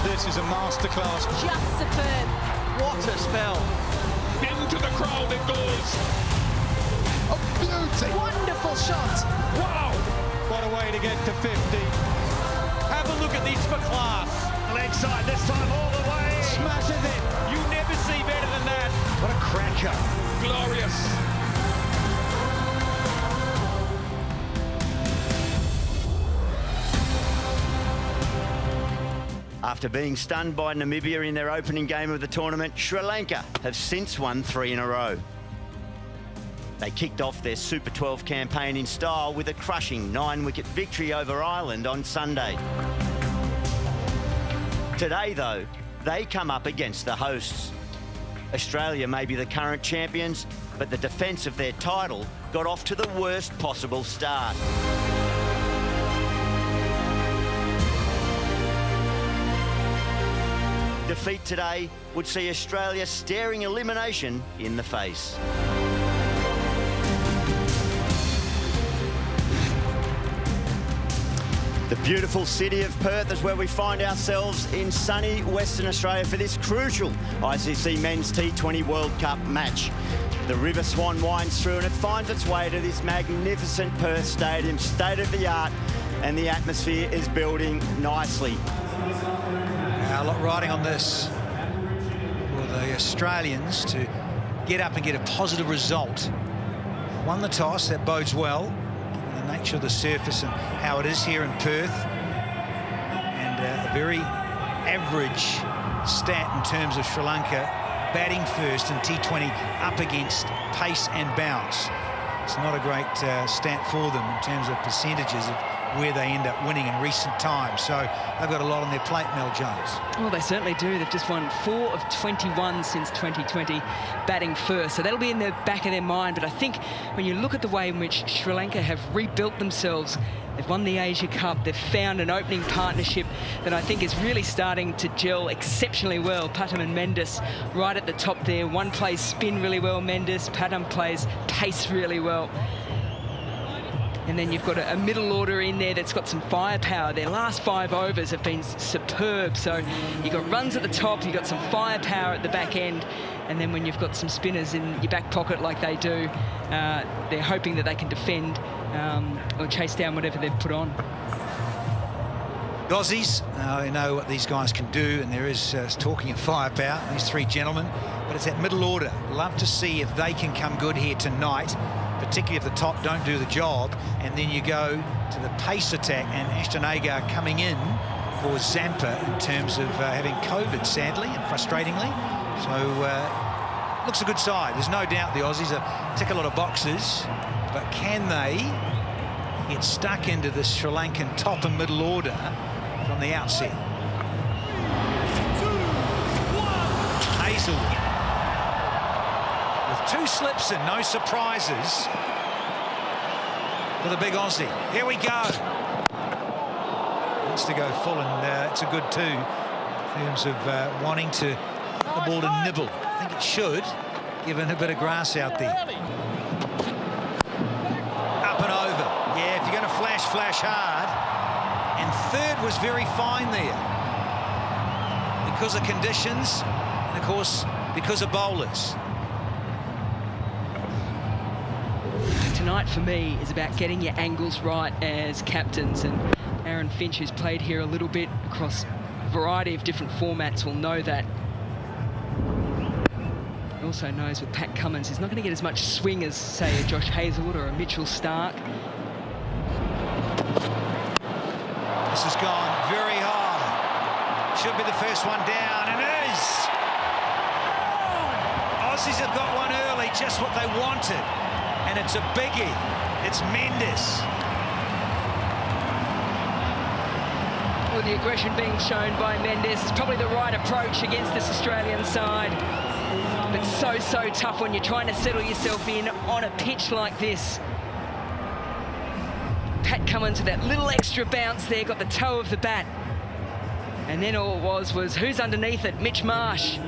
This is a masterclass. Just superb. What a spell. Into the crowd it goes. A beauty. Wonderful shot. Wow. What a way to get to 50. Have a look at this for class. Leg side this time all the way. Smashes it. You never see better than that. What a cracker. Glorious. After being stunned by Namibia in their opening game of the tournament, Sri Lanka have since won 3 in a row. They kicked off their Super 12 campaign in style with a crushing 9-wicket victory over Ireland on Sunday. Today, though, they come up against the hosts. Australia may be the current champions, but the defence of their title got off to the worst possible start. Defeat today would see Australia staring elimination in the face. The beautiful city of Perth is where we find ourselves in sunny Western Australia for this crucial ICC Men's T20 World Cup match. The River Swan winds through and it finds its way to this magnificent Perth Stadium, state of the art, and the atmosphere is building nicely. A lot riding on this for the Australians to get up and get a positive result. Won the toss, that bodes well, given the nature of the surface and how it is here in Perth. And a very average stat in terms of Sri Lanka batting first in T20 up against pace and bounce. It's not a great stat for them in terms of percentages of where they end up winning in recent times. So they've got a lot on their plate, Mel Jones. Well, they certainly do. They've just won 4 of 21 since 2020, batting first. So that'll be in the back of their mind. But I think when you look at the way in which Sri Lanka have rebuilt themselves, they've won the Asia Cup, they've found an opening partnership that I think is really starting to gel exceptionally well. Pathum and Mendes right at the top there. One plays spin really well, Mendes. Pathum plays pace really well. And then you've got a middle order in there that's got some firepower. Their last 5 overs have been superb. So you've got runs at the top, you've got some firepower at the back end. And then when you've got some spinners in your back pocket like they do, they're hoping that they can defend or chase down whatever they've put on. The Aussies, they know what these guys can do, and there is talking of firepower, these 3 gentlemen. But it's that middle order. Love to see if they can come good here tonight, particularly if the top don't do the job. And then you go to the pace attack, and Ashton Agar coming in for Zampa in terms of having COVID, sadly and frustratingly. So looks a good side. There's no doubt the Aussies tick a lot of boxes, but can they get stuck into the Sri Lankan top and middle order from the outset? 2, 1. Hazel with 2 slips and no surprises for the big Aussie. Here we go. Wants to go full, and it's a good 2 in terms of wanting to get the ball to nibble. I think it should, given a bit of grass out there. Up and over. Yeah, if you're going to flash, flash hard. And 3rd was very fine there because of conditions and, of course, because of bowlers. Tonight for me is about getting your angles right as captains, and Aaron Finch, who's played here a little bit across a variety of different formats, will know that. He also knows with Pat Cummins, he's not going to get as much swing as, say, a Josh Hazlewood or a Mitchell Stark. This has gone very high. Should be the first one down, and is! Aussies have got one early, just what they wanted. And it's a biggie. It's Mendes. Well, the aggression being shown by Mendes is probably the right approach against this Australian side. But so tough when you're trying to settle yourself in on a pitch like this. Pat Cummins with that little extra bounce there, got the toe of the bat. And then all it was who's underneath it? Mitch Marsh.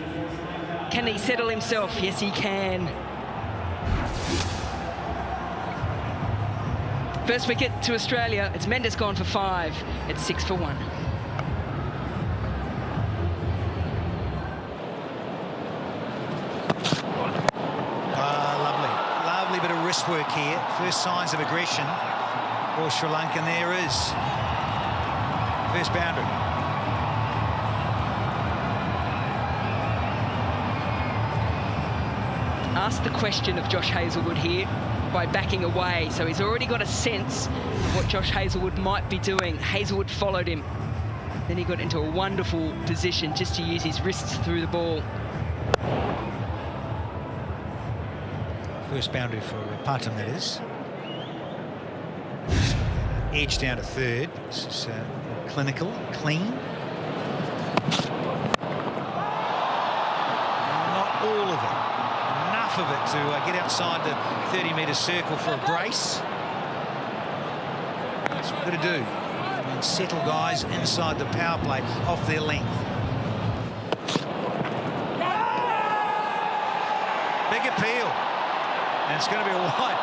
Can he settle himself? Yes, he can. First wicket to Australia. It's Mendes gone for 5. It's 6 for 1. nice work here. First signs of aggression for Sri Lankan. There is first boundary. Asked the question of Josh Hazlewood here by backing away, so he's already got a sense of what Josh Hazlewood might be doing. Hazlewood followed him. Then he got into a wonderful position just to use his wrists through the ball. First boundary for Patton, that is. Edge down to third. This is clinical, clean. Not all of it. Enough of it to get outside the 30-metre circle for a brace. That's what we've got to do. And settle guys inside the power play off their length. Big appeal. And it's going to be a wide.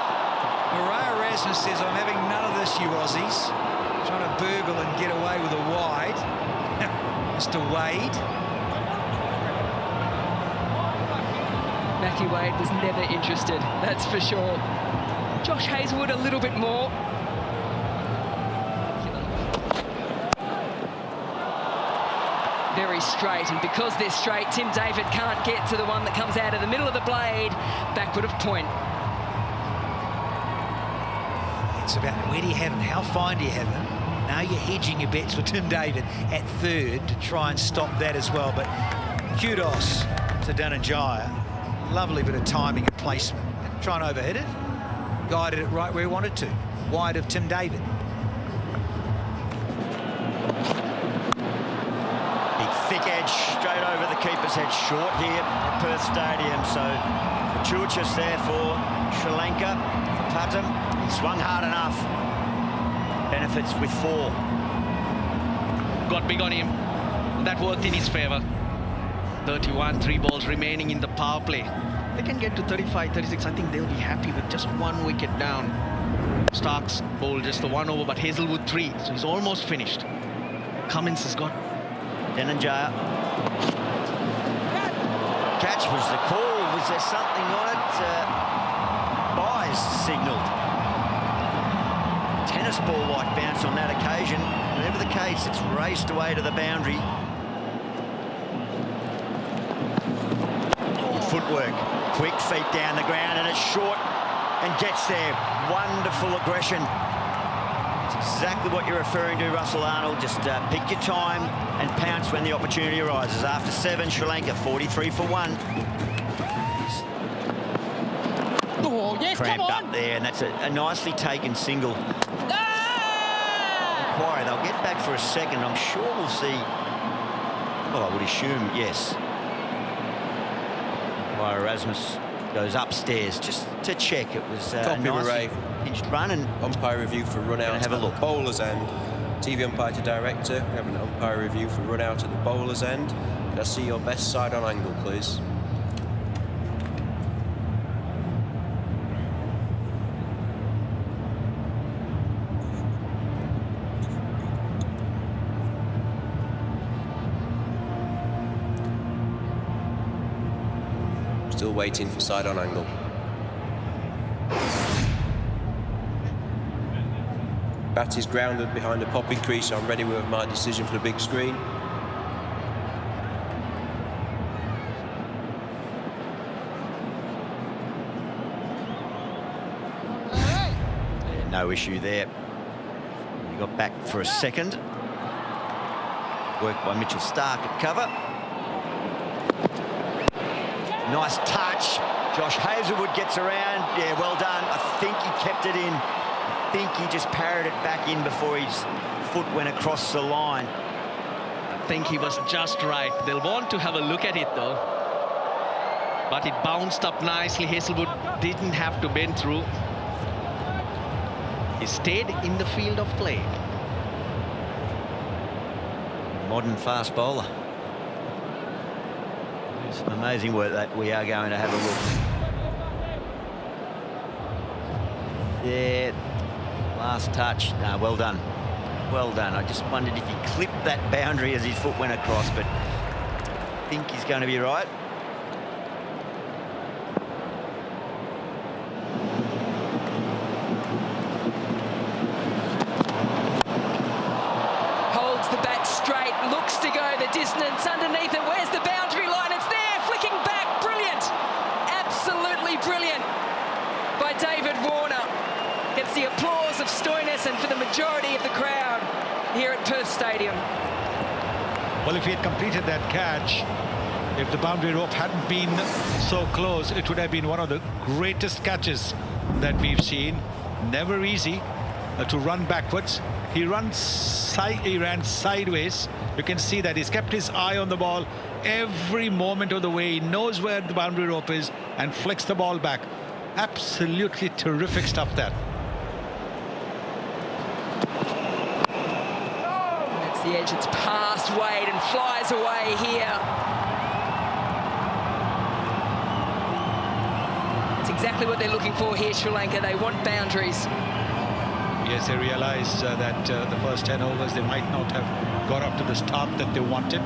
Maria Erasmus says, I'm having none of this, you Aussies. Trying to burgle and get away with a wide. Mr. Wade. Matthew Wade was never interested, that's for sure. Josh Hazlewood a little bit more. Very straight, and because they're straight, Tim David can't get to the one that comes out of the middle of the blade, backward of point. It's about where do you have him, how fine do you have him? Now you're hedging your bets with Tim David at third to try and stop that as well. But kudos to Dhananjaya. Lovely bit of timing and placement. Trying to overhit it. Guided it right where he wanted to. Wide of Tim David. Big thick edge straight over the keeper's head. Short here at Perth Stadium. So fortuitous there for Sri Lanka. For Patton, he swung hard enough. Benefits with 4. Got big on him. That worked in his favour. 31, 3 balls remaining in the power play. They can get to 35, 36. I think they'll be happy with just 1 wicket down. Starks bowled just the 1 over, but Hazlewood 3, so he's almost finished. Cummins has got. Dhananjaya. Catch was the call. Was there something on it? Byes signalled. Tennis ball-like bounce on that occasion. Whatever the case, it's raced away to the boundary. Footwork, quick feet down the ground, and it's short and gets there. Wonderful aggression. It's exactly what you're referring to, Russell Arnold. Just pick your time and pounce when the opportunity arises. After 7, Sri Lanka 43 for 1. Oh, yes, Cramped come on. up there, and that's a nicely taken single. Inquiry, they'll get back for a second. I'm sure we'll see. Well, I would assume, yes. Erasmus goes upstairs just to check. It was a nice pinched run, and umpire review for run out have a look. At the bowler's end. TV umpire to director, we have an umpire review for run out at the bowler's end. Can I see your best side on angle, please? Still waiting for side on angle. Bat is grounded behind a popping crease. I'm ready with my decision for the big screen. Yeah, no issue there. He got back for a second. Worked by Mitchell Stark at cover. Nice touch. Josh Hazlewood gets around. Yeah, well done. I think he kept it in. I think he just parried it back in before his foot went across the line. I think he was just right. They'll want to have a look at it, though. But it bounced up nicely. Hazlewood didn't have to bend through. He stayed in the field of play. Modern fast bowler. Some amazing work that we are going to have a look. Yeah, last touch. No, well done. Well done. I just wondered if he clipped that boundary as his foot went across, but I think he's going to be right. straight, looks to go the distance. Underneath it, where's the boundary line? It's there, flicking back, brilliant. Absolutely brilliant by David Warner. Gets the applause of Stoinis and for the majority of the crowd here at Perth Stadium. Well, if he had completed that catch, if the boundary rope hadn't been so close, it would have been one of the greatest catches that we've seen. Never easy to run backwards. He ran sideways. You can see that he's kept his eye on the ball every moment of the way. He knows where the boundary rope is and flicks the ball back. Absolutely terrific stuff there. That's the edge. It's past Wade and flies away here. That's exactly what they're looking for here, Sri Lanka. They want boundaries. Yes, they realised that the first 10 overs they might not have got up to the start that they wanted.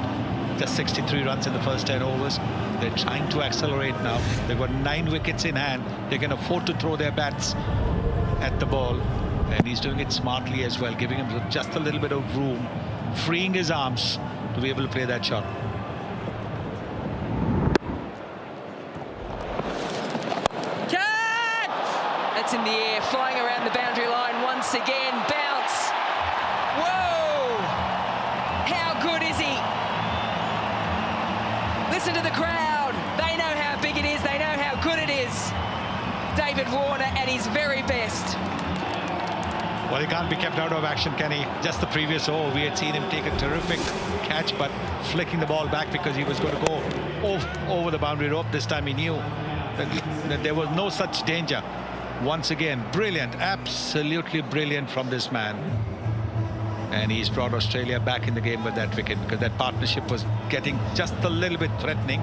Just 63 runs in the first 10 overs. They're trying to accelerate now. They've got 9 wickets in hand. They can afford to throw their bats at the ball. And he's doing it smartly as well, giving him just a little bit of room, freeing his arms to be able to play that shot. That's in the air, flying around the boundary line once again. Bounce. Whoa! How good is he? Listen to the crowd. They know how big it is. They know how good it is. David Warner at his very best. Well, he can't be kept out of action, can he? Just the previous over, we had seen him take a terrific catch, but flicking the ball back because he was going to go over the boundary rope. This time he knew that there was no such danger. Once again, brilliant, absolutely brilliant from this man. And he's brought Australia back in the game with that wicket because that partnership was getting just a little bit threatening.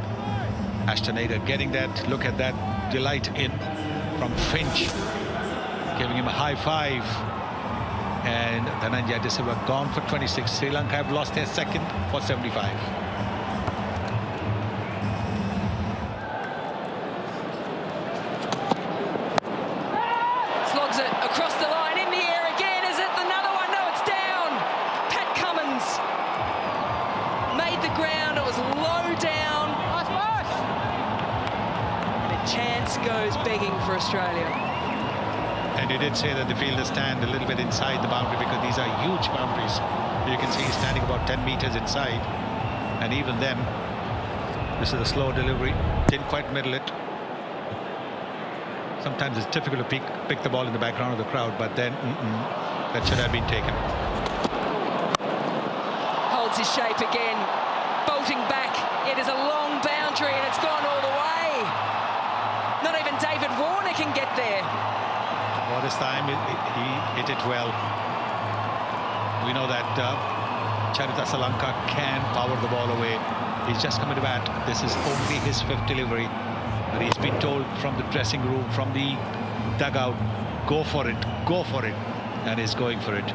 Ashton Agar getting that, look at that delight in from Finch, giving him a high five. And Dhananjaya De Silva gone for 26. Sri Lanka have lost their second for 75. Slogs it across the line, in the air again. Is it another one? No, it's down. Pat Cummins made the ground. It was low down. And a chance goes begging for Australia. And he did say that the fielders stand a little bit inside the boundary because these are huge boundaries. You can see he's standing about 10 meters inside. And even then, this is a slow delivery. Didn't quite middle it. Sometimes it's difficult to pick the ball in the background of the crowd, but then that should have been taken. Holds his shape again, bolting back. It is a long boundary and it's gone all the way. Not even David Warner can get there. Well, this time he hit it well. We know that Charita Salanka can power the ball away. He's just coming to bat. This is only his 5th delivery. But he's been told from the dressing room, from the dugout, go for it, and he's going for it.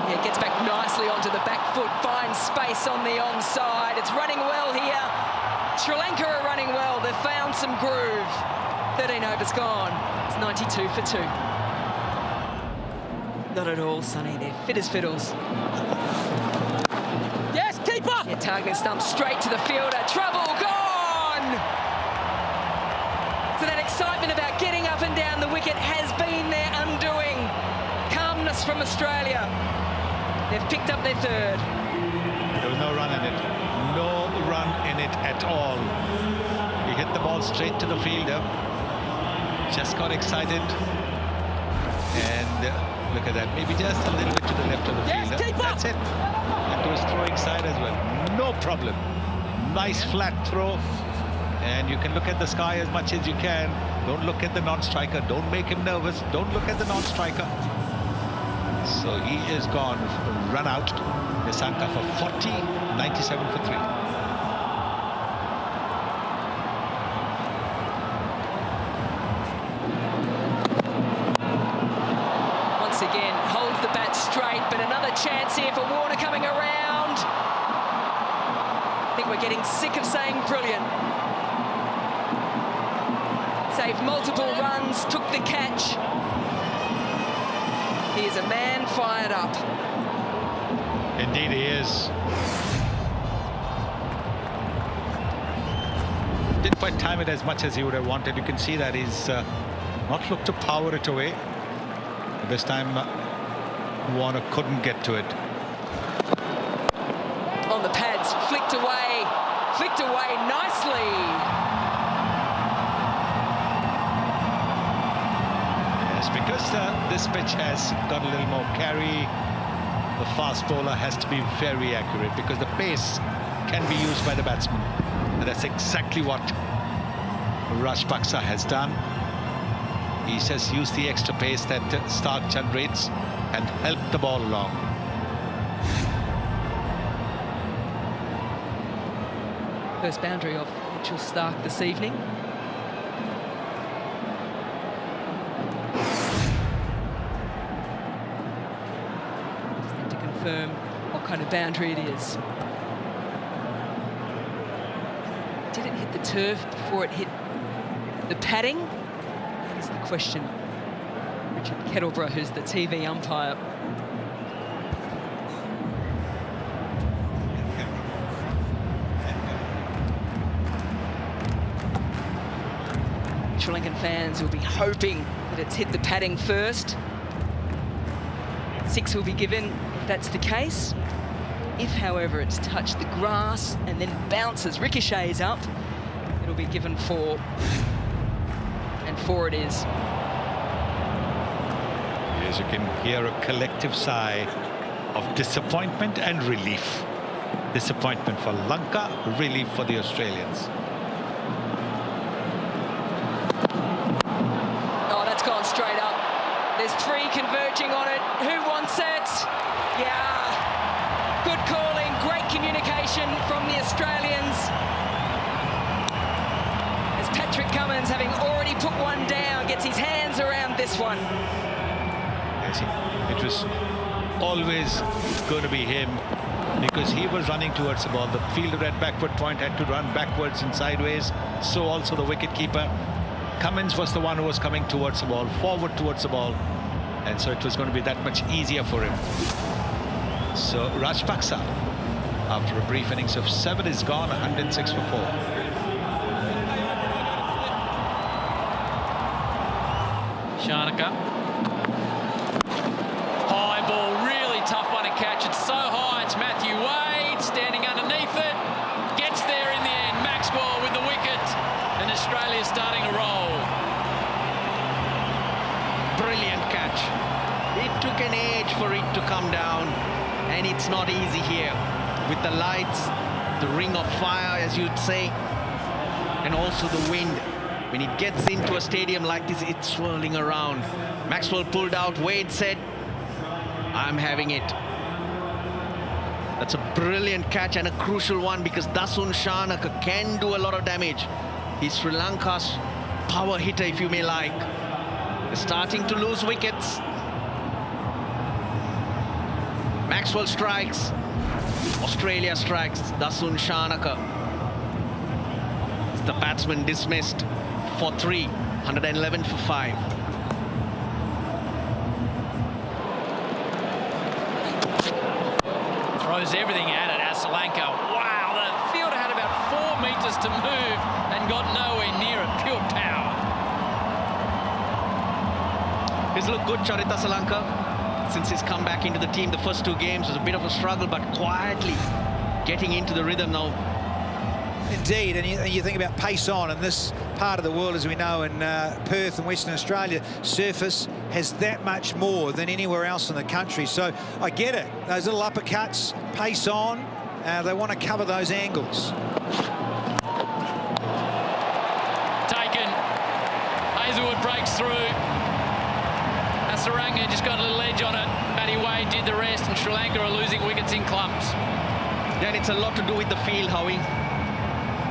Yeah, gets back nicely onto the back foot, finds space on the onside. It's running well here. Sri Lanka are running well. They've found some groove. 13 overs gone. It's 92 for 2. Not at all, Sonny. They're fit as fiddles. Yes, keeper! Yeah, targeting stump straight to the fielder. Trouble gone! So that excitement about getting up and down the wicket has been their undoing. Calmness from Australia. They've picked up their 3rd. There was no run in it. No run in it at all. He hit the ball straight to the fielder. Just got excited. And look at that. Maybe just a little bit to the left of the fielder. That's it. And to his throwing side as well. No problem. Nice flat throw. And you can look at the sky as much as you can. Don't look at the non-striker. Don't make him nervous. Don't look at the non-striker. So he is gone. Run out. Nisanka for 40. 97 for 3. Once again, holds the bat straight, but another chance here for Warner coming around. I think we're getting sick of saying brilliant. Saved multiple runs, took the catch. He is a man fired up. Indeed he is. Didn't quite time it as much as he would have wanted. You can see that he's not looked to power it away. This time Warner couldn't get to it. On the pads, flicked away nicely. Yes, because this pitch has got a little more carry, the fast bowler has to be very accurate because the pace can be used by the batsman. And that's exactly what Rajapaksa has done. He says use the extra pace that Stark generates and help the ball along. First boundary of Mitchell Stark this evening. Just need to confirm what kind of boundary it is. Did it hit the turf before it hit the padding? Is the question. Richard Kettleborough, who's the TV umpire. Sri Lankan fans will be hoping that it's hit the padding first. 6 will be given if that's the case. If, however, it's touched the grass and then bounces, ricochets up, it'll be given 4. And 4 it is. As you can hear a collective sigh of disappointment and relief. Disappointment for Lanka, relief for the Australians. Oh, that's gone straight up. There's 3 converging on it. Who wants it? Yeah. Good calling, great communication from the Australians. As Patrick Cummins, having already put one down, gets his hands around this one. Yes, it was always going to be him because he was running towards the ball. The fielder at backward point had to run backwards and sideways. So also the wicket-keeper. Cummins was the one who was coming towards the ball, forward towards the ball. And so it was going to be that much easier for him. So Rajapaksa, after a brief innings of 7, is gone 106 for 4. Shanaka. High ball, really tough one to catch. It's so high, it's Matthew Wade standing underneath it. Gets there in the end. Maxwell with the wicket. And Australia's starting to roll. Brilliant catch. It took an age for it to come down. And it's not easy here with the lights, the ring of fire, as you'd say, and also the wind. When it gets into a stadium like this, it's swirling around. Maxwell pulled out. Wade said, I'm having it. That's a brilliant catch and a crucial one because Dasun Shanaka can do a lot of damage. He's Sri Lanka's power hitter, if you may like. They're starting to lose wickets. Maxwell strikes, Australia strikes, Dasun Shanaka. The batsman dismissed for 3, 111 for 5. Throws everything at it, Lanka. Wow, the fielder had about 4 metres to move and got nowhere near it. Pure power. He's looked good, Charita Lanka. Since he's come back into the team, the first 2 games was a bit of a struggle, but quietly getting into the rhythm now. Indeed, and you think about pace on, and this part of the world, as we know, in Perth and Western Australia, surface has that much more than anywhere else in the country. So I get it. Those little uppercuts, pace on, they want to cover those angles. Taken. Hazelwood breaks through. Saranga just got a little edge on it. Matty Wade did the rest, and Sri Lanka are losing wickets in clumps. Then it's a lot to do with the field, Howie.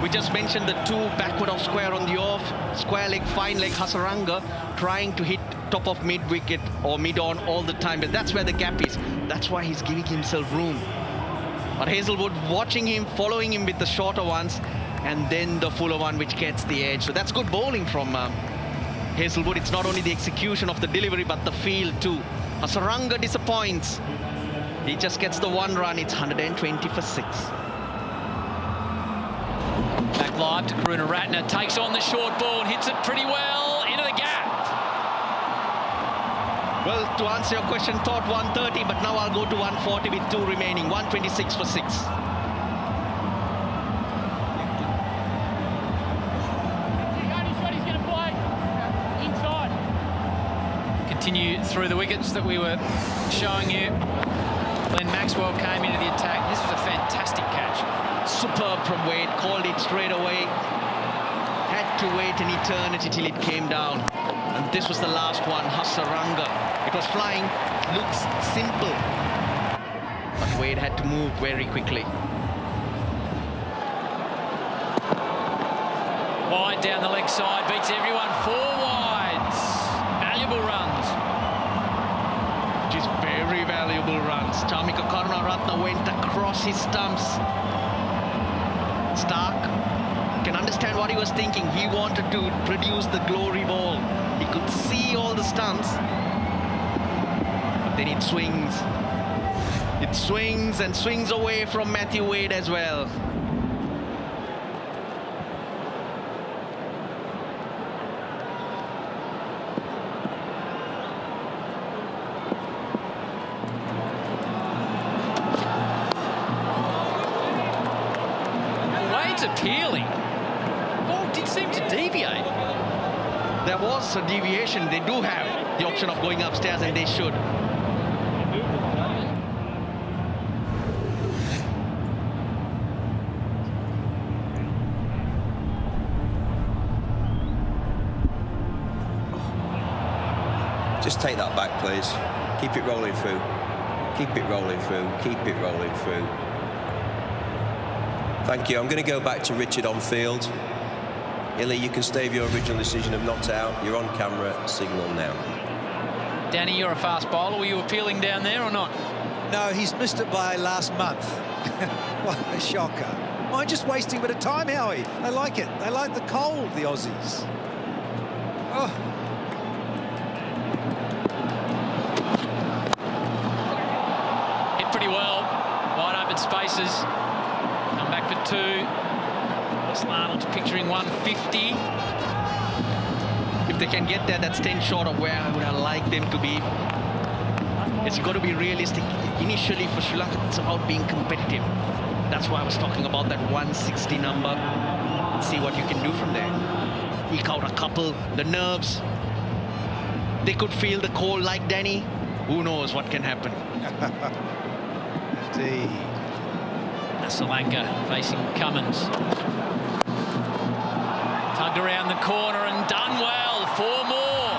We just mentioned the 2 backward off square on the off. Square leg, fine leg, Hasaranga trying to hit top of mid wicket or mid on all the time. But that's where the gap is. That's why he's giving himself room. But Hazelwood watching him, following him with the shorter ones, and then the fuller one which gets the edge. So that's good bowling from Hazelwood. It's not only the execution of the delivery, but the field too. Hasaranga disappoints. He just gets the one run. It's 120 for 6. Back live to Karunaratne, takes on the short ball and hits it pretty well into the gap. Well, to answer your question, thought 130, but now I'll go to 140 with 2 remaining. 126 for 6. Continue through the wickets that we were showing you. When Maxwell came into the attack, this was a fantastic catch. Superb from Wade, called it straight away. Had to wait an eternity till it came down. And this was the last one, Hasaranga. It was flying, looks simple. But Wade had to move very quickly. Wide down the leg side, beats everyone. 4 wides. Valuable runs. Just very valuable runs. Chamika Karunaratne went across his stumps. Stark can understand what he was thinking. He wanted to produce the glory ball. He could see all the stunts. But then it swings. It swings and swings away from Matthew Wade as well. Appealing. Ball did seem to deviate. There was a deviation. They do have the option of going upstairs, and they should. Just take that back, please. Keep it rolling through. Keep it rolling through. Keep it rolling through. Thank you. I'm going to go back to Richard on field. Illy, you can stay with your original decision of not out. You're on camera. Signal now. Danny, you're a fast bowler. Were you appealing down there or not? No, he's missed it by last month. What a shocker. I'm just wasting a bit of time, Howie. They like it. They like the cold, the Aussies. Oh. Hit pretty well. Wide open spaces. Come back for 2. West Arnold's picturing 150. If they can get there, that's 10 short of where I would have liked them to be. It's got to be realistic. Initially, for Sri Lanka, it's about being competitive. That's why I was talking about that 160 number. See what you can do from there. Eke out a couple. The nerves. They could feel the cold like Danny. Who knows what can happen. Indeed. Sri Lanka facing Cummins. Tugged around the corner and done well. 4 more.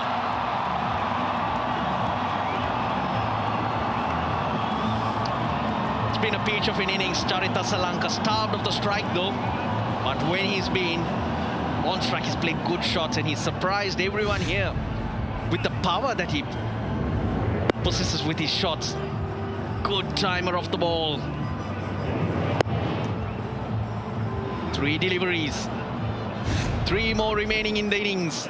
It's been a peach of an innings. Charita Sri Lanka starved of the strike though. But when he's been on strike, he's played good shots and he's surprised everyone here with the power that he possesses with his shots. Good timer of the ball. 3 deliveries. 3 more remaining in the innings.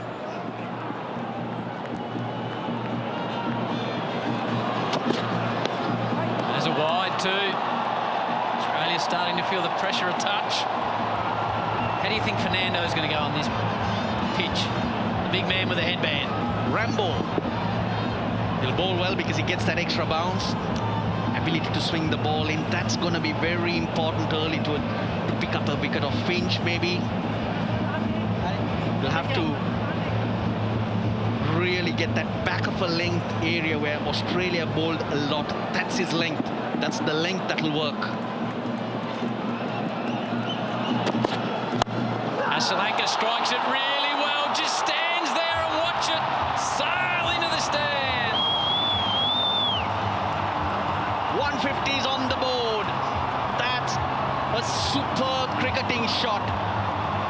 There's a wide too. Australia's starting to feel the pressure a touch. How do you think Fernando's going to go on this pitch? The big man with a headband. Rambo. He'll bowl well because he gets that extra bounce. Ability to swing the ball in. That's going to be very important early to pick up a wicket of Finch, maybe. We'll have to really get that back of a length area where Australia bowled a lot. That's his length. That's the length that'll work. Sri Lanka strikes it really well. Just stands there and watch it sail into the stand. 150s on the board. That's a superb cricketing shot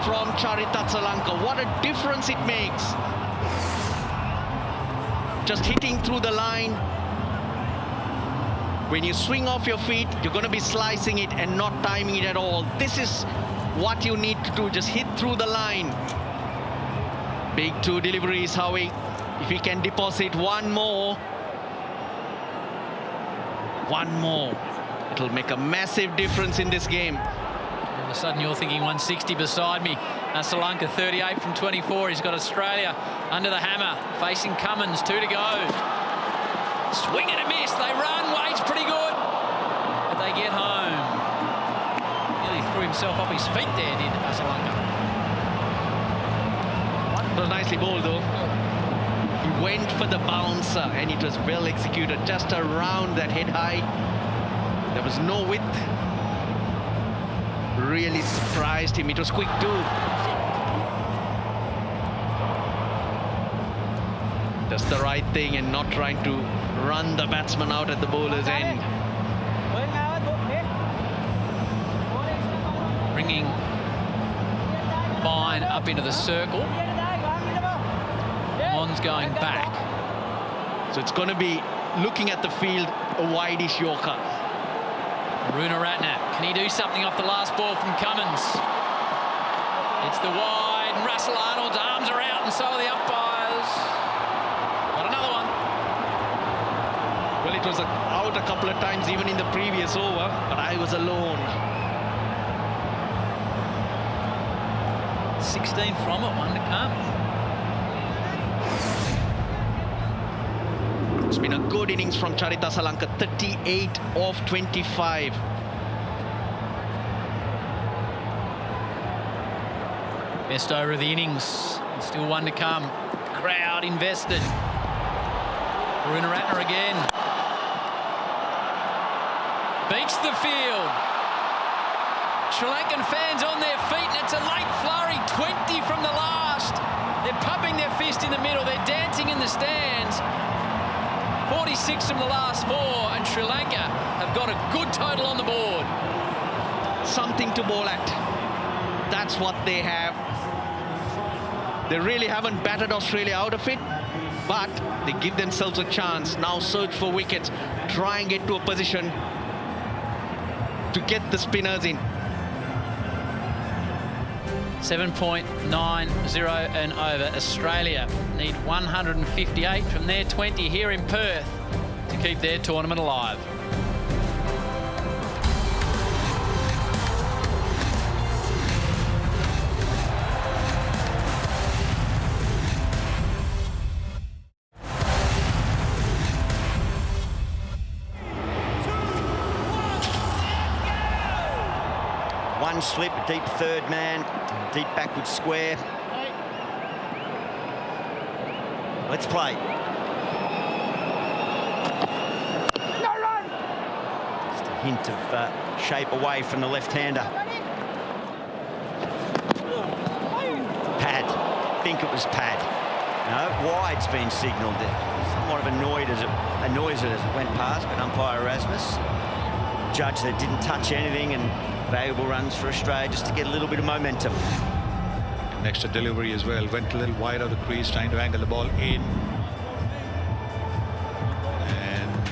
from Charita Sri Lanka. What a difference it makes. Just hitting through the line. When you swing off your feet, you're going to be slicing it and not timing it at all. This is what you need to do. Just hit through the line. Big 2 deliveries, Howie. If he can deposit 1 more, One more. It'll make a massive difference in this game. All of a sudden, you're thinking 160 beside me. Sri Lanka 38 from 24. He's got Australia under the hammer, facing Cummins. 2 to go. Swing and a miss. They run. Wade's pretty good, but they get home. Nearly threw himself off his feet there, did Sri Lanka. It was nicely bowled, though. He went for the bouncer, and it was well executed. Just around that head high. There was no width. Really surprised him. It was quick too. Just the right thing and not trying to run the batsman out at the bowler's end. Bringing Fine up into the circle. Mon's going back. So it's going to be looking at the field, a wideish Yorker. Runaratne, can he do something off the last ball from Cummins? It's the wide, and Russell Arnold's arms are out, and so are the umpires. Got another one. Well, it was out a couple of times, even in the previous over, but I was alone. 16 from it, 1 to come. It's been a good innings from Charita Sri Lanka, 38 of 25. Best over of the innings, still 1 to come. Crowd invested. Runaratne again. Beats the field. Sri Lankan fans on their feet, and it's a late flurry, 20 from the last. They're pumping their fist in the middle, they're dancing in the stands. 46 from the last 4, and Sri Lanka have got a good total on the board. Something to bowl at. That's what they have. They really haven't battered Australia out of it, but they give themselves a chance. Now search for wickets, try and get to a position to get the spinners in. 7.90 and over. Australia need 158 from their 20 here in Perth to keep their tournament alive. One slip, a deep third man, deep backward square. Let's play. No run. Just a hint of shape away from the left-hander. Pad. I think it was pad. No, wide's been signalled. Somewhat of annoyed as it went past, but umpire Erasmus judged that it didn't touch anything, and valuable runs for Australia just to get a little bit of momentum. An extra delivery as well. Went a little wide of the crease, trying to angle the ball in. And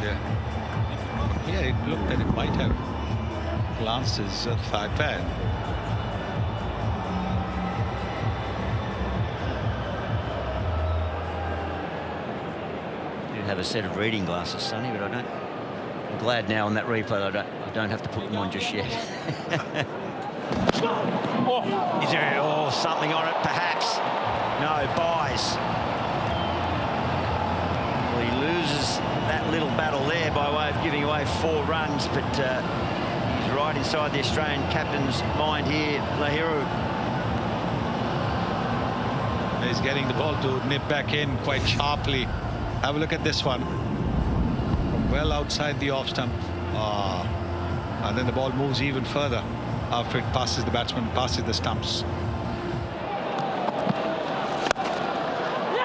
yeah, it looked that it might have glanced his thigh pad. You'd have a set of reading glasses, Sonny, but I don't. I'm glad now on that replay I don't have to put them on just yet. Is there something on it, perhaps? No, buys. Well, he loses that little battle there by way of giving away 4 runs, but he's right inside the Australian captain's mind here, Lahiru. He's getting the ball to nip back in quite sharply. Have a look at this one. Well outside the off stump. And then the ball moves even further after it passes the batsman, passes the stumps.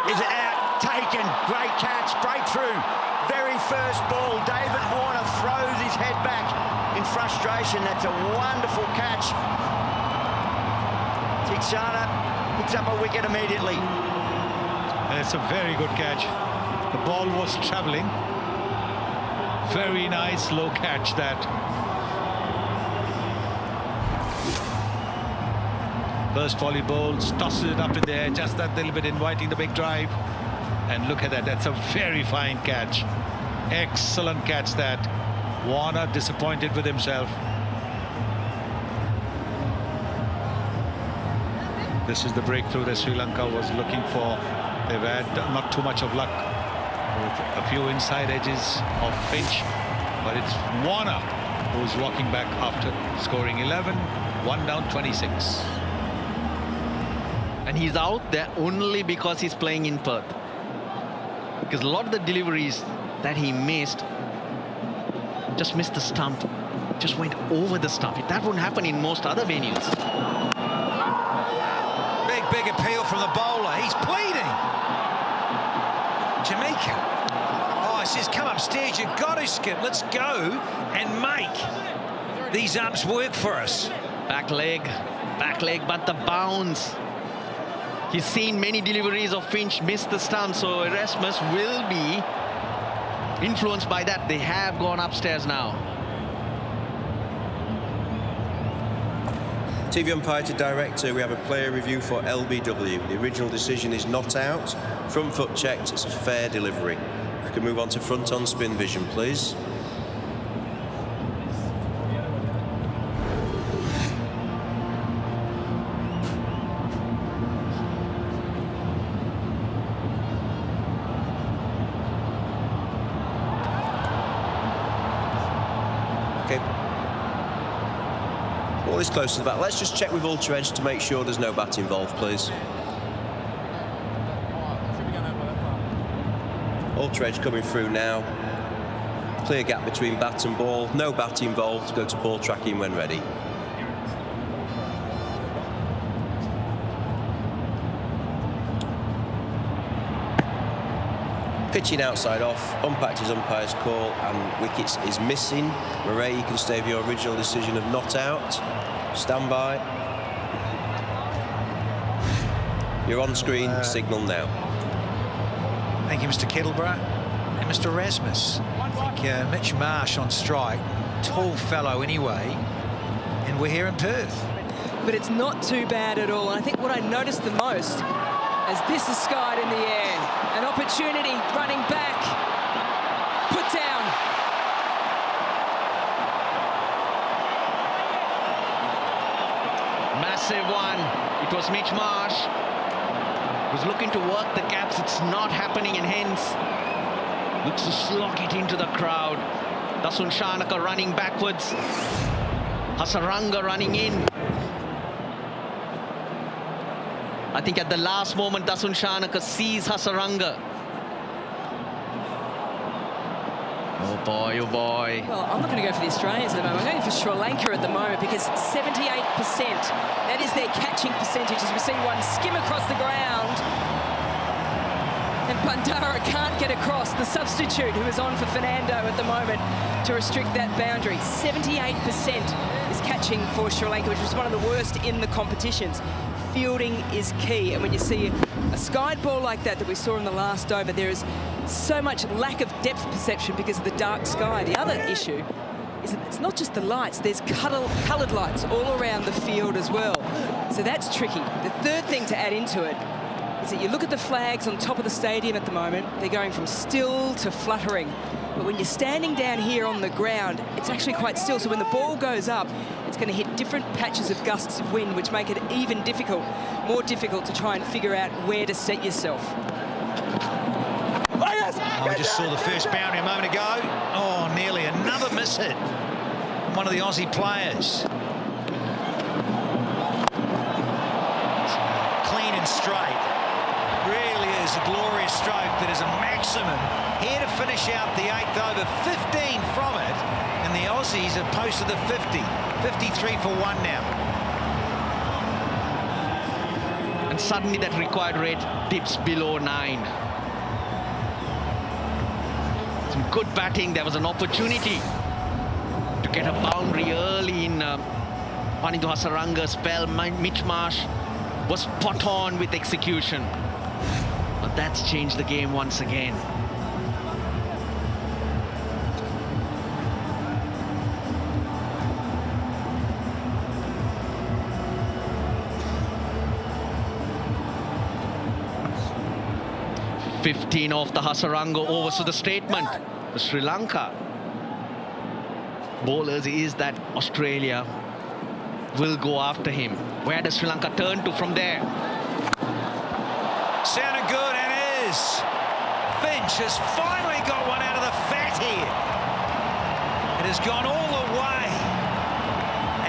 Is it out? Taken. Great catch. Breakthrough. Very first ball. David Warner throws his head back in frustration. That's a wonderful catch. Tiksana picks up a wicket immediately. And it's a very good catch. The ball was travelling. Very nice low catch that. First volley bowls, tosses it up in the air, just that little bit, inviting the big drive. And look at that, that's a very fine catch. Excellent catch that. Warner disappointed with himself. This is the breakthrough that Sri Lanka was looking for. They've had not too much of luck with a few inside edges of Finch, but it's Warner who's walking back after scoring 11, 1 down 26. And he's out there only because he's playing in Perth. Because a lot of the deliveries that he missed just missed the stump, just went over the stump. That wouldn't happen in most other venues. Big appeal from the bowler. He's pleading. Jamaica. Oh, he says, come upstairs. You've got to skip. Let's go and make these umps work for us. Back leg, but the bounce. He's seen many deliveries of Finch miss the stump, so Erasmus will be influenced by that. They have gone upstairs now. TV umpire to director, we have a player review for LBW. The original decision is not out. Front foot checked, it's a fair delivery. We can move on to front on spin vision, please. Ball is close to the bat. Let's just check with Ultra Edge to make sure there's no bat involved, please. Ultra Edge coming through now. Clear gap between bat and ball. No bat involved. Go to ball tracking when ready. Pitching outside off, unpacked his umpire's call, and wickets is missing. Murray, you can stay with your original decision of not out. Stand by. You're on screen, signal now. Thank you, Mr. Kettleborough and Mr. Erasmus. I think Mitch Marsh on strike, tall fellow anyway, and we're here in Perth. But it's not too bad at all. And I think what I noticed the most as this is skied in the air, an opportunity running back, put down. Massive one. It was Mitch Marsh. Was looking to work the gaps. It's not happening, and hence looks to slog it into the crowd. Dasun Shanaka running backwards. Hasaranga running in. I think at the last moment, Dasun Shanaka sees Hasaranga. Oh boy, oh boy. Well, I'm not going to go for the Australians at the moment. I'm going for Sri Lanka at the moment because 78%, that is their catching percentage, as we see one skim across the ground. And Bandara can't get across, the substitute who is on for Fernando at the moment to restrict that boundary. 78% is catching for Sri Lanka, which is one of the worst in the competitions. Fielding is key, and when you see a skied ball like that we saw in the last over, there is so much lack of depth perception because of the dark sky. The other issue is that it's not just the lights, there's coloured lights all around the field as well. So that's tricky. The third thing to add into it is that you look at the flags on top of the stadium at the moment, they're going from still to fluttering. But when you're standing down here on the ground, it's actually quite still. So when the ball goes up, it's going to hit different patches of gusts of wind, which make it even more difficult to try and figure out where to set yourself. Oh, I just saw the first boundary a moment ago. Oh, nearly another miss hit. One of the Aussie players. Clean and straight. Really is a glorious stroke that is a maximum. Here to finish out the 8th over, 15 from it, and the Aussies have posted the 50. 53 for 1 now. And suddenly that required rate dips below 9. Some good batting. There was an opportunity to get a boundary early in Panithu Hasaranga's spell. Mitch Marsh was spot on with execution. But that's changed the game once again. .15 off the Hasaranga over, so the statement for Sri Lanka. bowlers is that Australia will go after him. Where does Sri Lanka turn to from there? Sounded good, and it is. Finch has finally got one out of the fat here. It has gone all the way,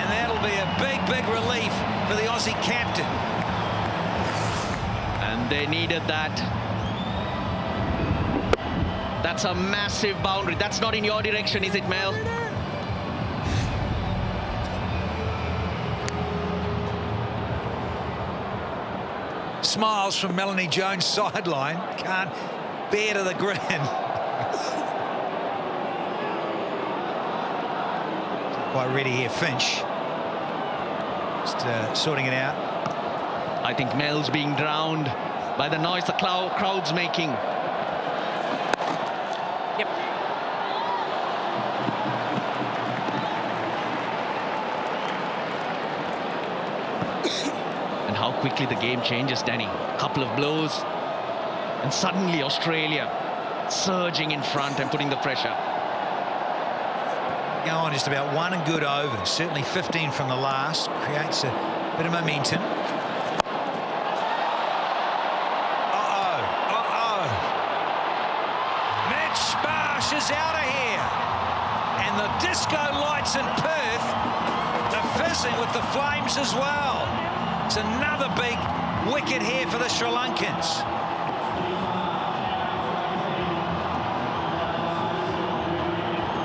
and that'll be a big, big relief for the Aussie captain. And they needed that. That's a massive boundary. That's not in your direction, is it, Mel? Smiles from Melanie Jones' sideline. Can't bear to the grin. Quite ready here, Finch. Just sorting it out. I think Mel's being drowned by the noise the crowd's making. Yep. And how quickly the game changes, Danny. Couple of blows, and suddenly Australia surging in front and putting the pressure. Go on, just about one and good over. Certainly 15 from the last. Creates a bit of momentum. Is out of here, and the disco lights in Perth are fizzing with the flames as well. It's another big wicket here for the Sri Lankans.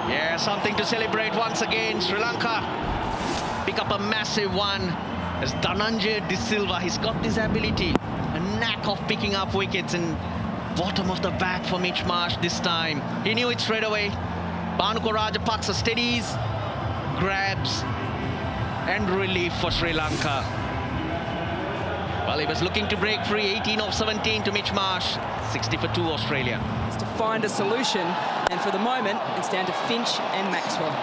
Yeah, something to celebrate once again. Sri Lanka pick up a massive one. As Dhananjay De Silva, he's got this ability, a knack of picking up wickets, and bottom of the bat for Mitch Marsh this time. He knew it straight away. Bhanuka Rajapaksa steadies, grabs, and relief for Sri Lanka. Well, he was looking to break free. 18 of 17 to Mitch Marsh. 60 for 2 Australia. It's to find a solution, and for the moment, it's down to Finch and Maxwell.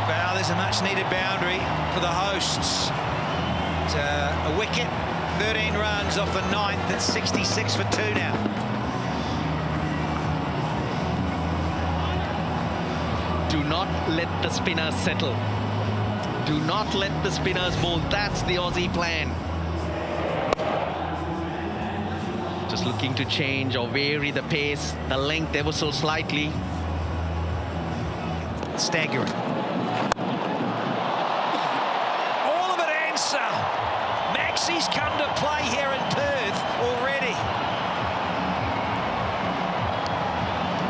Well, there's a much-needed boundary for the hosts. It's a wicket. 13 runs off the 9th. That's 66 for 2 now. Do not let the spinners settle. Do not let the spinners bowl. That's the Aussie plan. Just looking to change or vary the pace, the length ever so slightly. Staggering. All of it answer. Maxie's come to play here in Perth already.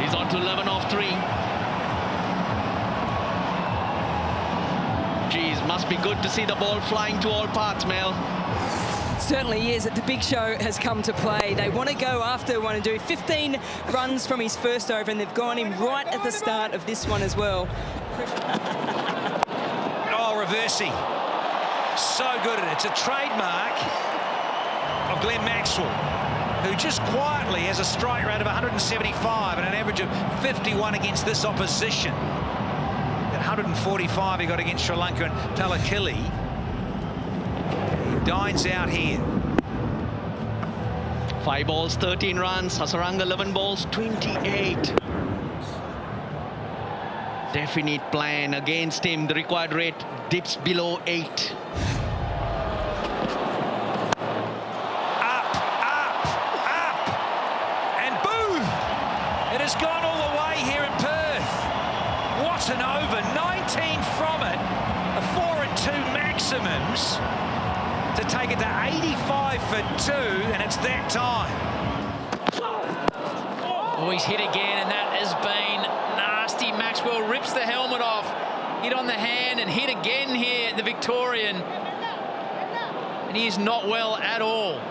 He's on to 11 off 3. Geez, must be good to see the ball flying to all parts, Mel. Certainly is. The big show has come to play. They want to go after one and do 15 runs from his first over, and they've gone in right at the start of this one as well. Oh, reversey. So good at it. It's a trademark of Glenn Maxwell, who just quietly has a strike rate of 175 and an average of 51 against this opposition. At 145 he got against Sri Lanka and Talakili. He dines out here. 5 balls, 13 runs. Hasaranga 11 balls, 28. Definite plan against him. The required rate dips below 8. Has gone all the way here in Perth. What an over, 19 from it, a 4 and 2 maximums to take it to 85 for 2, and it's that time. Oh, he's hit again, and that has been nasty. Maxwell rips the helmet off, hit on the hand, and hit again here, the Victorian. And he is not well at all.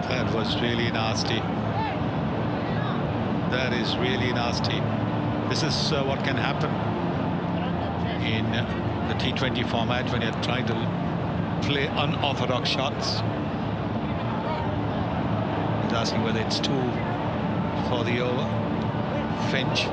That was really nasty. That is really nasty. This is what can happen in the T20 format when you're trying to play unorthodox shots. He's asking whether it's 2 for the over. Finch.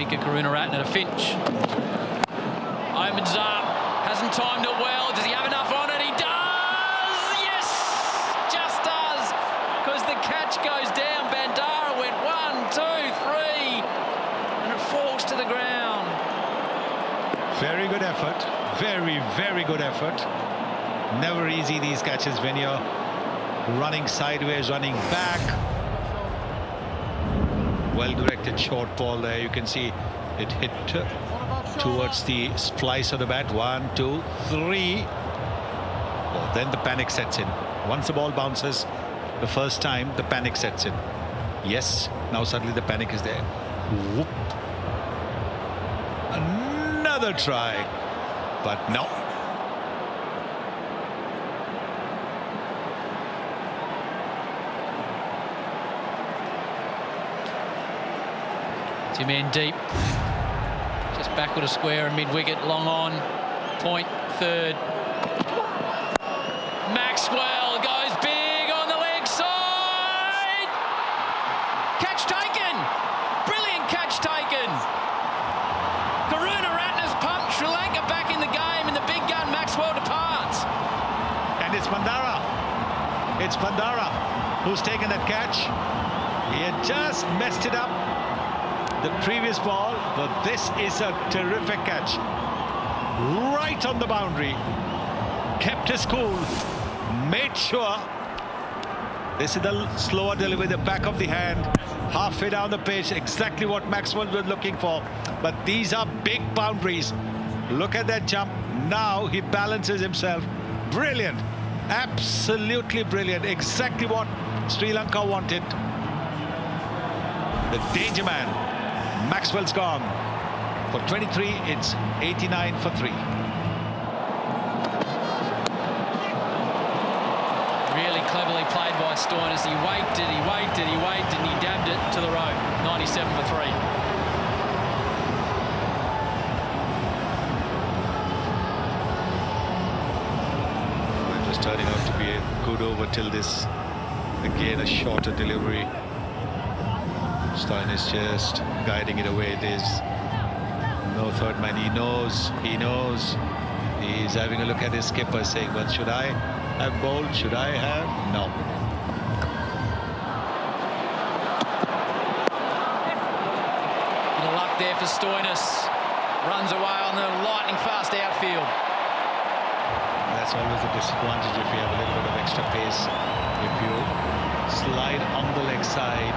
Mika Karunaratne to Finch. Opens up, hasn't timed it well. Does he have enough on it? He does! Yes! Just does! Because the catch goes down. Bandara went 1, 2, 3, and it falls to the ground. Very good effort. Very, very good effort. Never easy, these catches, when you're running sideways, running back. Well-directed short ball there. You can see it hit towards the splice of the bat. 1, 2, 3. Oh, then the panic sets in. Once the ball bounces the first time, the panic sets in. Yes, now suddenly the panic is there. Whoop. Another try, but no. Two men deep. Just backward a square and mid-wicket, long on. Point, third. Maxwell goes big on the leg side. Catch taken. Brilliant catch taken. Karunaratne's pumped. Sri Lanka back in the game, and the big gun Maxwell departs. And it's Bandara. It's Bandara who's taken that catch. He had just messed it up the previous ball, but this is a terrific catch. Right on the boundary. Kept his cool. Made sure. This is the slower delivery, the back of the hand. Halfway down the pitch, exactly what Maxwell was looking for. But these are big boundaries. Look at that jump. Now he balances himself. Brilliant. Absolutely brilliant. Exactly what Sri Lanka wanted. The danger man. Maxwell's gone. For 23, it's 89 for 3. Really cleverly played by Stoinis. He waited, and he dabbed it to the rope. 97 for 3. It was turning out to be a good over till this. Again, a shorter delivery. Stoinis just guiding it away. There's no third man. He knows. He's having a look at his skipper saying, well, should I have bowled? Should I have? No. Bit of luck there for Stoinis. Runs away on the lightning fast outfield. That's always a disadvantage if you have a little bit of extra pace. If you slide on the leg side,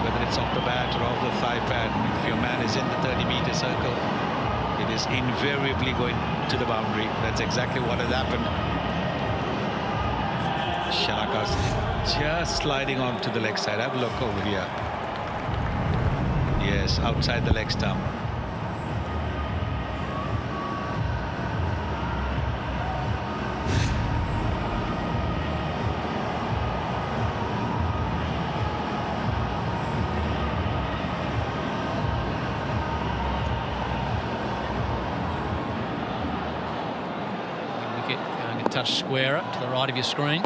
whether it's off the bat or off the thigh pad, if your man is in the 30-meter circle, it is invariably going to the boundary. That's exactly what has happened. Shanaka's just sliding onto the leg side. Have a look over here. Yes, outside the leg stump. Touch square up to the right of your screen.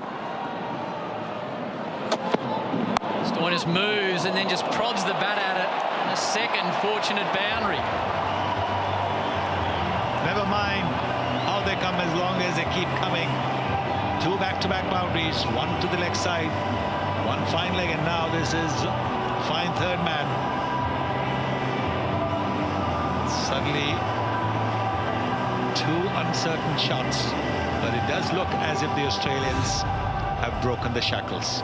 Stoinis moves and then just prods the bat at it. And a second fortunate boundary. Never mind how they come, as long as they keep coming. 2 back-to-back boundaries, 1 to the leg side, 1 fine leg, and now this is fine third man. Suddenly 2 uncertain shots. But it does look as if the Australians have broken the shackles.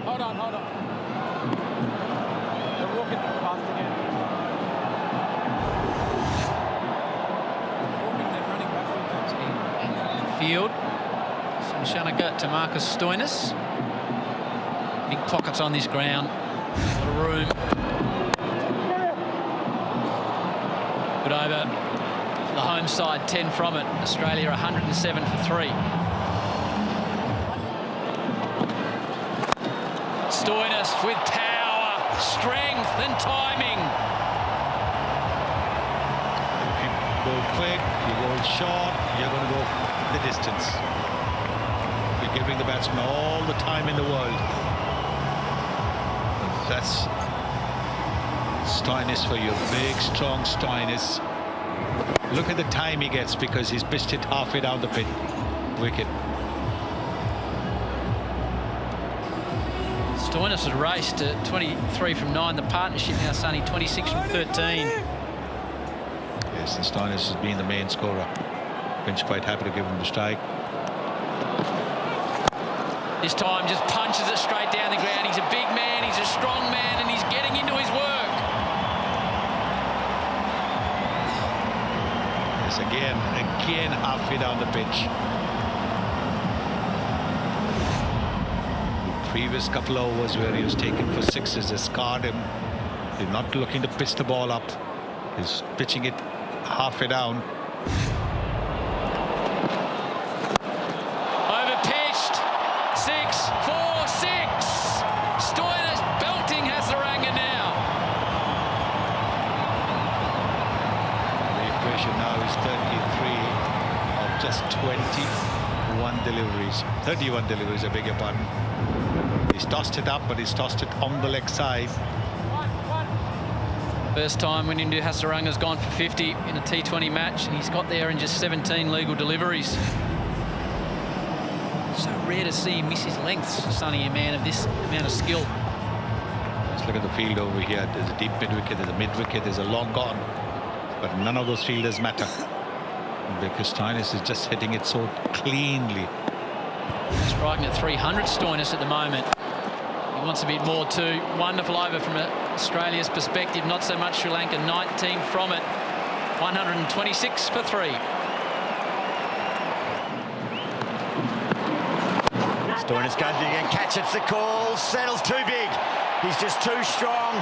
Hold on. They're walking fast again. Walking, then running backwards. Field. From Shanaka to Marcus Stoinis. Big pockets on this ground. A lot of room. Good over for the home side, 10 from it. Australia 107 for 3. Stoinis with power, strength and timing. If you go quick, you go short, you're going to go the distance. You giving the batsman all the time in the world. That's Stoinis for you. Big, strong Stoinis. Look at the time he gets because he's pitched it halfway down the wicket. Stoinis has raced to 23 from 9. The partnership now, Sonny, 26 from 13. Yes, and Stoinis has been the main scorer. Ben's quite happy to give him the strike. This time just punches it straight down the ground. He's a big man, he's a strong man, and he's getting into his work. Yes, again halfway down the pitch. The previous couple of overs where he was taken for sixes has scarred him. He's not looking to pitch the ball up. He's pitching it halfway down. Overpitched. 6, 4, 6. Stoinis belting Hasaranga now. The equation now is 33 of just 21 deliveries. 31 deliveries, I beg your pardon. He's tossed it up, but he's tossed it on the leg side. First time when Indu Hasaranga's gone for 50 in a T20 match, and he's got there in just 17 legal deliveries. So rare to see him miss his lengths, Sonny, a man of this amount of skill. Let's look at the field over here. There's a deep mid-wicket, there's a mid-wicket, there's a long gone. But none of those fielders matter, because Stoinis is just hitting it so cleanly. Striking at 300, Stoinis, at the moment. He wants a bit more too. Wonderful over from Australia's perspective. Not so much Sri Lanka. 19 from it. 126 for 3. Stoinis goes again, catches the call, settles too big. He's just too strong.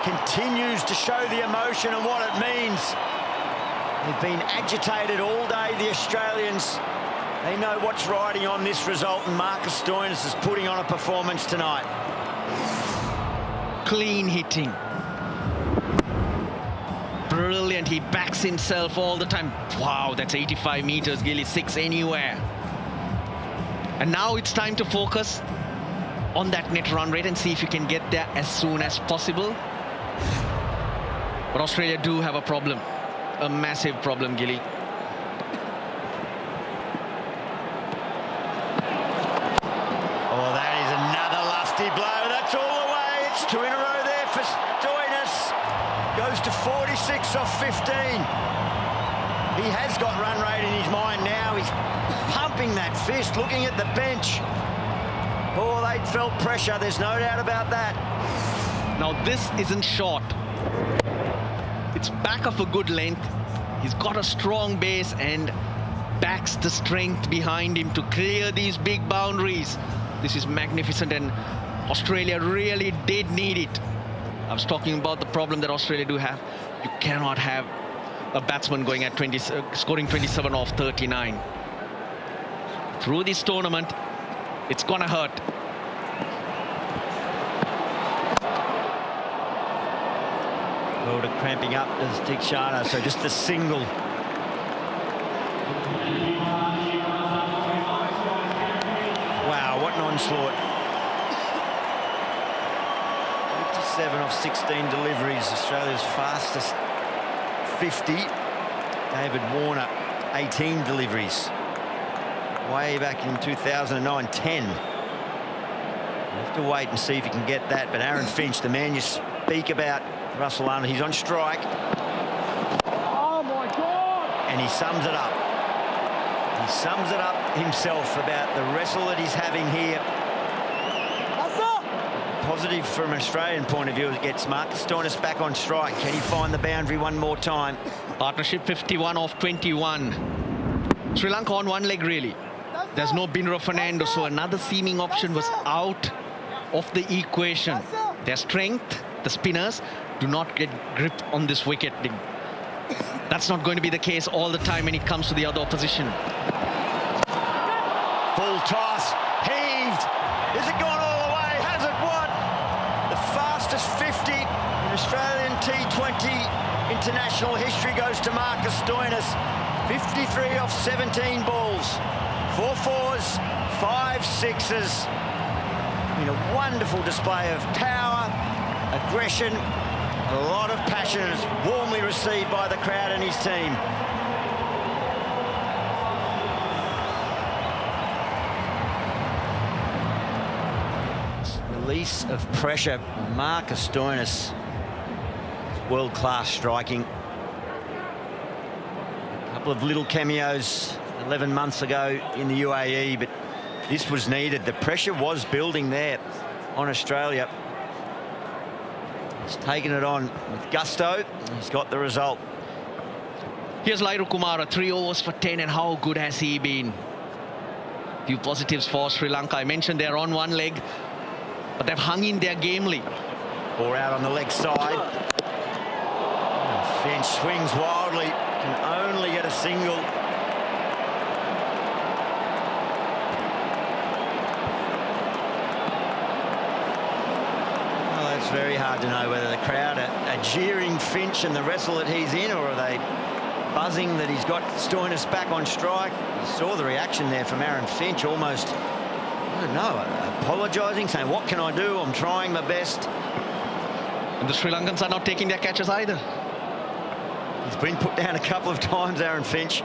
Continues to show the emotion and what it means. They've been agitated all day, the Australians. They know what's riding on this result, and Marcus Stoinis is putting on a performance tonight. Clean hitting. Brilliant. He backs himself all the time. Wow, that's 85 meters, Gilly. 6 anywhere. And now it's time to focus on that net run rate and see if you can get there as soon as possible. But Australia do have a problem. A massive problem, Gilly. Oh, that is another lusty blow. That's all the way. It's 2 in a row there for Stoinis. Goes to 46 off 15. He has got run rate in his mind now. He's pumping that fist, looking at the bench. Oh, they felt pressure. There's no doubt about that. Now, this isn't short. It's back of a good length. He's got a strong base and backs the strength behind him to clear these big boundaries. This is magnificent, and Australia really did need it. I was talking about the problem that Australia do have. You cannot have a batsman going at scoring 27 off 39. Through this tournament, it's gonna hurt. Wilder cramping up as Dikshana, so just the single. Wow, what an onslaught. 57 off 16 deliveries, Australia's fastest 50. David Warner, 18 deliveries. Way back in 2009, 10. We'll have to wait and see if he can get that, but Aaron Finch, the man you speak about, Russell Arnold, he's on strike. Oh my God! And he sums it up. He sums it up himself about the wrestle that he's having here. Positive from an Australian point of view, it gets Marcus Stoinis back on strike. Can he find the boundary one more time? Partnership 51 off 21. Sri Lanka on one leg, really. There's no Binra Fernando, so another seaming option was out of the equation. Their strength, the spinners, do not get gripped on this wicket. That's not going to be the case all the time when it comes to the other opposition. Full toss, heaved. Is it gone all the way? Has it won? The fastest 50 in Australian T20 international history goes to Marcus Stoinis. 53 off 17 balls. 4 4s, 5 6s. In a wonderful display of power, aggression, a lot of passion, and it's warmly received by the crowd and his team. Release of pressure. Marcus Stoinis, world-class striking. A couple of little cameos 11 months ago in the UAE, but this was needed. The pressure was building there on Australia. He's taken it on with gusto. He's got the result. Here's Lairu Kumara, 3 overs for 10, and how good has he been? Few positives for Sri Lanka. I mentioned they're on one leg, but they've hung in there gamely. 4 out on the leg side. Finch swings wildly, can only get a single. Well, it's very hard to know whether the crowd are jeering Finch and the wrestle that he's in, or are they buzzing that he's got Stoinis back on strike. You saw the reaction there from Aaron Finch, almost, I don't know, apologising, saying, what can I do? I'm trying my best. And the Sri Lankans are not taking their catches either. He's been put down a couple of times, Aaron Finch.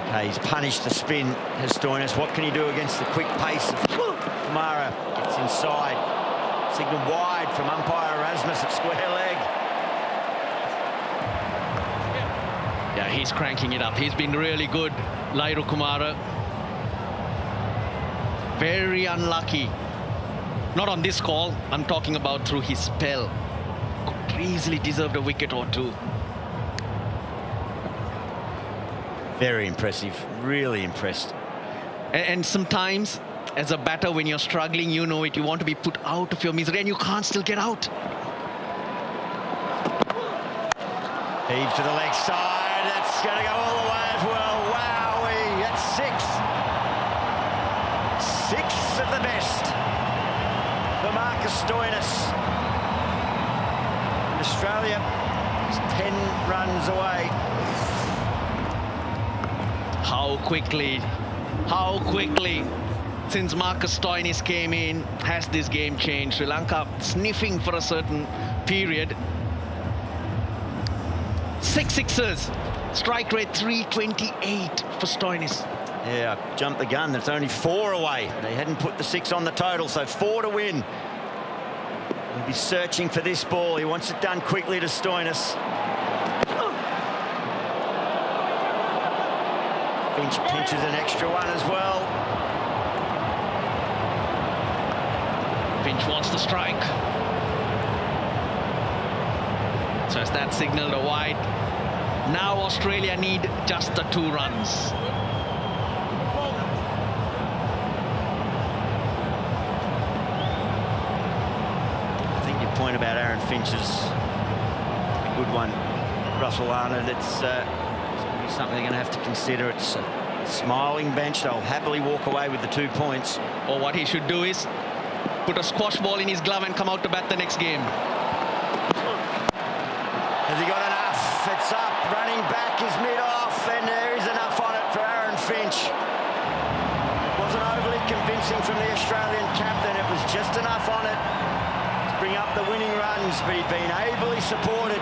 Okay, he's punished the spin, has Stoinis. What can he do against the quick pace of Kumara? Gets inside. Signal wide from umpire Erasmus at square leg. Yeah, he's cranking it up. He's been really good, Lairu Kumara. Very unlucky. Not on this call, I'm talking about through his spell. Could easily deserve a wicket or two. Very impressive, really impressed. And sometimes, as a batter, when you're struggling, you know it, you want to be put out of your misery, and you can't still get out. Heave to the leg side, that's going to go all the way as well. Wowee, that's 6. 6 of the best for Marcus Stoinis. And Australia is 10 runs away. How quickly, since Marcus Stoinis came in, has this game changed? Sri Lanka sniffing for a certain period. 6 sixes. Strike rate 328 for Stoinis. Yeah, jumped the gun. That's only 4 away. They hadn't put the 6 on the total, so 4 to win. He'll be searching for this ball. He wants it done quickly to Stoinis. Finch pinches an extra one as well. Finch wants the strike. So as that signalled a wide. Now Australia need just the 2 runs. I think your point about Aaron Finch is a good one, Russell Arnold. It's something they're going to have to consider. It's a smiling bench. They'll happily walk away with the 2 points. Or what he should do is put a squash ball in his glove and come out to bat the next game. Has he got enough? It's up, running back is mid-off, and there is enough on it for Aaron Finch. It wasn't overly convincing from the Australian captain. It was just enough on it to bring up the winning runs, but he'd been ably supported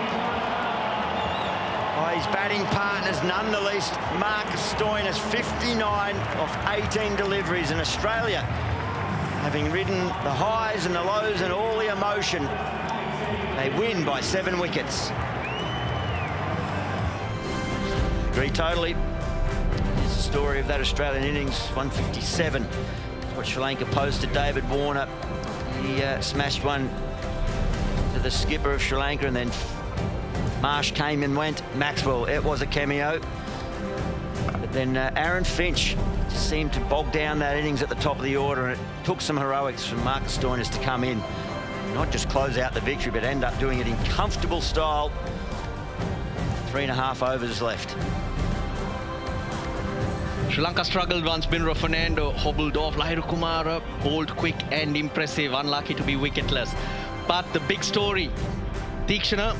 by his batting partners, none the least Marcus Stoinis. 59 off 18 deliveries, in Australia, having ridden the highs and the lows and all the emotion, they win by 7 wickets. Agree totally. Here's the story of that Australian innings, 157. That's what Sri Lanka posted. David Warner, he smashed one to the skipper of Sri Lanka, and then Marsh came and went. Maxwell, it was a cameo. But then Aaron Finch just seemed to bog down that innings at the top of the order, and it took some heroics from Marcus Stoinis to come in. Not just close out the victory, but end up doing it in comfortable style. 3.5 overs left. Sri Lanka struggled once. Binra Fernando hobbled off. Lairu Kumara, bold, quick and impressive. Unlucky to be wicketless. But the big story, Tikshana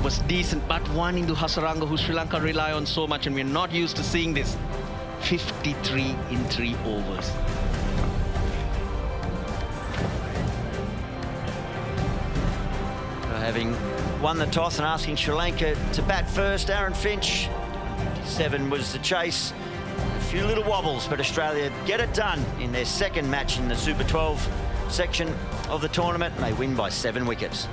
was decent, but one into Hasaranga, who Sri Lanka rely on so much, and we're not used to seeing this. 53 in 3 overs. Having won the toss and asking Sri Lanka to bat first, Aaron Finch, 7 was the chase. A few little wobbles, but Australia get it done in their second match in the Super 12 section of the tournament, and they win by 7 wickets.